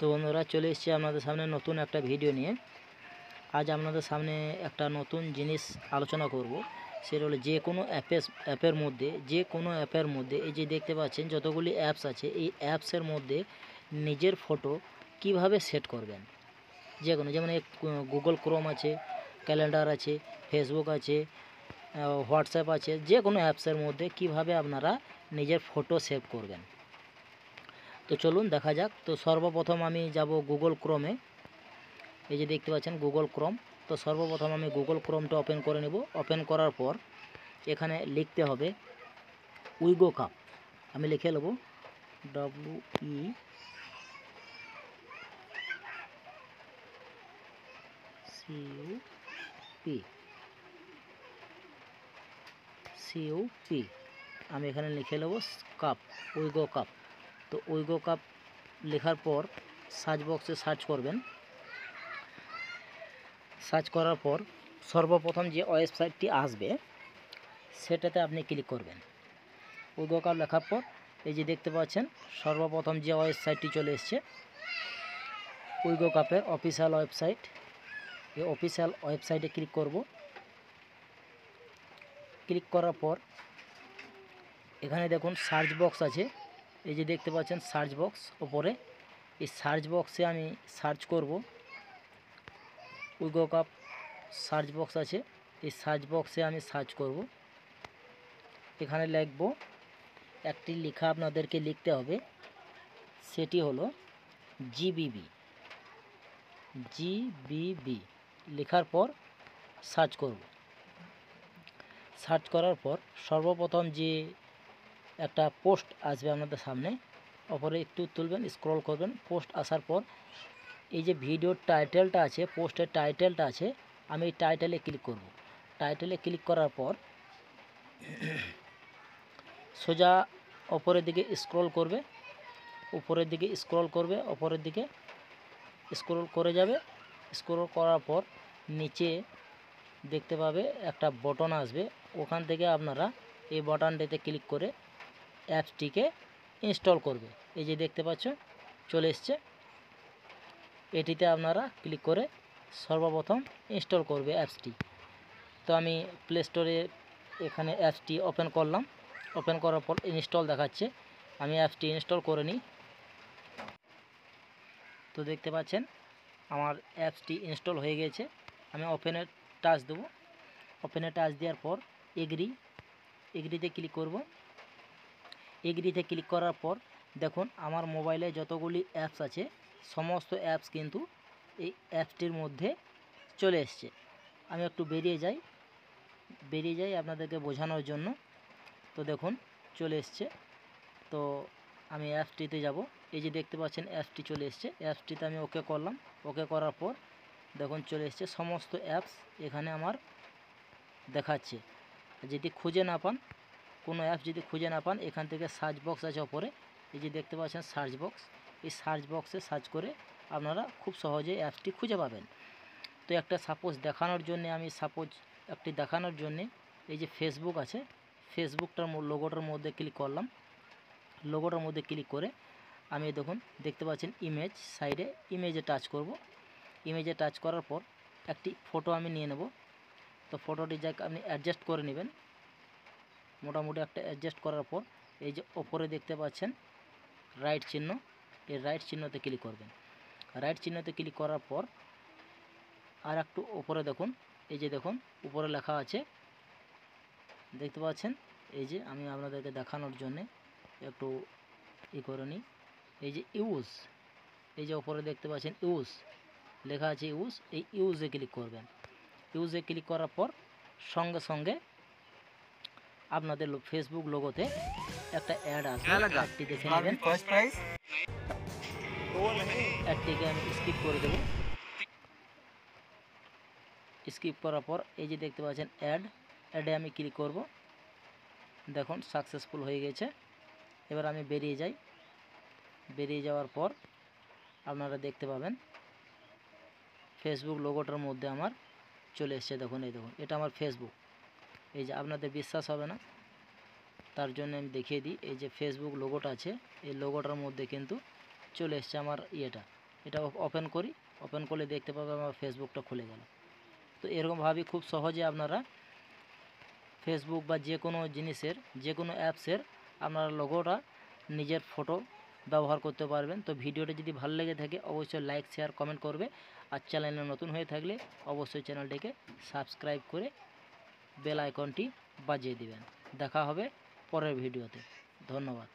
তো বন্ধুরা চলে এসেছি আপনাদের সামনে নতুন একটা ভিডিও নিয়ে। আজ আপনাদের সামনে একটা নতুন জিনিস আলোচনা করব। সেটা হলো যে কোনো অ্যাপের মধ্যে এই যে দেখতে পাচ্ছেন যতগুলি অ্যাপস আছে, এই অ্যাপসের মধ্যে নিজের ফটো কিভাবে সেট করবেন। যে কোনো, যেমন গুগল ক্রোম আছে, ক্যালেন্ডার আছে, ফেসবুক আছে, হোয়াটসঅ্যাপ আছে, যে কোনো অ্যাপসের মধ্যে কিভাবে আপনারা নিজের ফটো সেভ করবেন। তো চলুন দেখা যাক। তো সর্বপ্রথম আমি যাব গুগল ক্রোমে। এই যে দেখতে পাচ্ছেন গুগল ক্রোম। তো সর্বপ্রথম আমি গুগল ক্রোমটা ওপেন করে নেব। ওপেন করার পর এখানে লিখতে হবে উইগো কাপ। আমি লিখে নেব WECUP। আমি এখানে লিখে নেব কাপ, উইগো কাপ। তো উইগো কাপ লেখার পর সার্চ বক্সে সার্চ করবেন। সার্চ করার পর সর্বপ্রথম যে ওয়েবসাইটটি আসবে সেটাতে আপনি ক্লিক করবেন। উইগো কাপ লেখার পর এই যে দেখতে পাচ্ছেন সর্বপ্রথম যে ওয়েবসাইটটি চলে এসছে উইগো কাপের অফিসিয়াল ওয়েবসাইট। এই অফিসিয়াল ওয়েবসাইটে ক্লিক করব। ক্লিক করার পর এখানে দেখুন সার্চ বক্স আছে। এই যে দেখতে পাচ্ছেন সার্চ বক্স ওপরে। এই সার্চ বক্সে আমি সার্চ করব উইগো কাপ। সার্চ বক্স আছে, এই সার্চ বক্সে আমি সার্চ করব। এখানে লিখব, একটি লেখা আপনাদেরকে লিখতে হবে, সেটি হলো জিবিবি। লেখার পর সার্চ করব। সার্চ করার পর সর্বপ্রথম যে একটা পোস্ট আসবে আপনাদের সামনে, ওপরে একটু তুলবেন, স্ক্রল করবেন। পোস্ট আসার পর এই যে ভিডিওর টাইটেলটা আছে, পোস্টের টাইটেলটা আছে, আমি এই টাইটেলে ক্লিক করব। টাইটেলে ক্লিক করার পর সোজা ওপরের দিকে স্ক্রল করবে, উপরের দিকে স্ক্রল করবে, ওপরের দিকে স্ক্রল করে যাবে। স্ক্রল করার পর নিচে দেখতে পাবে একটা বটন আসবে, ওখান থেকে আপনারা এই বাটনটিতে ক্লিক করে অ্যাপসটিকে ইনস্টল করবে। এই যে দেখতে পাচ্ছ চলে এসছে। এটিতে আপনারা ক্লিক করে সর্বপ্রথম ইনস্টল করবে অ্যাপসটি। তো আমি প্লে স্টোরে এখানে অ্যাপসটি ওপেন করলাম। ওপেন করার পর ইনস্টল দেখাচ্ছে, আমি অ্যাপসটি ইনস্টল করে নিই। তো দেখতে পাচ্ছেন আমার অ্যাপসটি ইনস্টল হয়ে গেছে। আমি ওপেনে টাচ দেবো। ওপেনে টাচ দেওয়ার পর এগ্রিতে ক্লিক করব। এগ্রিতে ক্লিক করার পর দেখুন আমার মোবাইলে যতগুলি অ্যাপস আছে সমস্ত অ্যাপস কিন্তু এই অ্যাপসটির মধ্যে চলে এসছে। আমি একটু বেরিয়ে যাই আপনাদেরকে বোঝানোর জন্য। তো দেখুন চলে এসছে। তো আমি অ্যাপসটিতে যাব। এই যে দেখতে পাচ্ছেন অ্যাপসটি চলে এসছে। অ্যাপসটিতে আমি ওকে করলাম। ওকে করার পর দেখুন চলে এসছে সমস্ত অ্যাপস এখানে আমার দেখাচ্ছে। যদি খুঁজে না পান, কোনো অ্যাপস যদি খুঁজে না পান, এখান থেকে সার্চ বক্স আছে ওপরে, এই যে দেখতে পাচ্ছেন সার্চ বক্স। এই সার্চ বক্সে সার্চ করে আপনারা খুব সহজে অ্যাপসটি খুঁজে পাবেন। তো একটা দেখানোর জন্যে এই যে ফেসবুক আছে, ফেসবুকটার লোগোটার মধ্যে ক্লিক করলাম। লোগোটার মধ্যে ক্লিক করে আমি দেখতে পাচ্ছেন ইমেজ, সাইডে ইমেজে টাচ করব। ইমেজে টাচ করার পর একটি ফটো আমি নিয়ে নেব। তো ফটোটি যাকে আপনি অ্যাডজাস্ট করে নেবেন, মোটামুটি একটা অ্যাডজাস্ট করার পর এই যে ওপরে দেখতে পাচ্ছেন রাইট চিহ্ন, এই রাইট চিহ্নতে ক্লিক করবেন। রাইট চিহ্নতে ক্লিক করার পর আর একটু ওপরে দেখুন, এই যে দেখুন উপরে লেখা আছে, দেখতে পাচ্ছেন। এই যে আমি আপনাদেরকে দেখানোর জন্যে একটু করে নিই। এই যে ইউজ, এই যে ওপরে দেখতে পাচ্ছেন ইউজ লেখা আছে, এই ইউজে ক্লিক করবেন। ইউজে ক্লিক করার পর সঙ্গে সঙ্গে আপনাদের ফেসবুক লোগোতে একটা অ্যাড আসবে, অ্যাডটি দেখে নেবেন। অ্যাডটিকে আমি স্কিপ করে দেব। স্কিপ করার পর এই যে দেখতে পাচ্ছেন অ্যাডে আমি ক্লিক করব। দেখুন সাকসেসফুল হয়ে গেছে। এবার আমি বেরিয়ে যাই। বেরিয়ে যাওয়ার পর আপনারা দেখতে পাবেন ফেসবুক লোগোটার মধ্যে আমার চলে এসছে। দেখুন এই দেখুন, এটা আমার ফেসবুক। এই যে আপনাদের বিশ্বাস হবে না, তার জন্য আমি দেখিয়ে দিই। এই যে ফেসবুক লোগোটা আছে, এই লোগোটার মধ্যে কিন্তু চলে এসছে আমার ইয়েটা, এটা ওপেন করি, ওপেন করলে দেখতে পাবে আমার ফেসবুকটা খুলে গেল। তো এরকমভাবে খুব সহজে আপনারা ফেসবুক বা যে কোনো জিনিসের, যে কোনো অ্যাপসের আপনারা লোগোটা নিজের ফটো ব্যবহার করতে পারবেন। তো ভিডিওটা যদি ভালো লেগে থাকে অবশ্যই লাইক, শেয়ার, কমেন্ট করবে। আর চ্যানেলে নতুন হয়ে থাকলে অবশ্যই চ্যানেলটিকে সাবস্ক্রাইব করে বেল আইকনটি বাজিয়ে দিবেন। দেখা হবে পরের ভিডিওতে। ধন্যবাদ।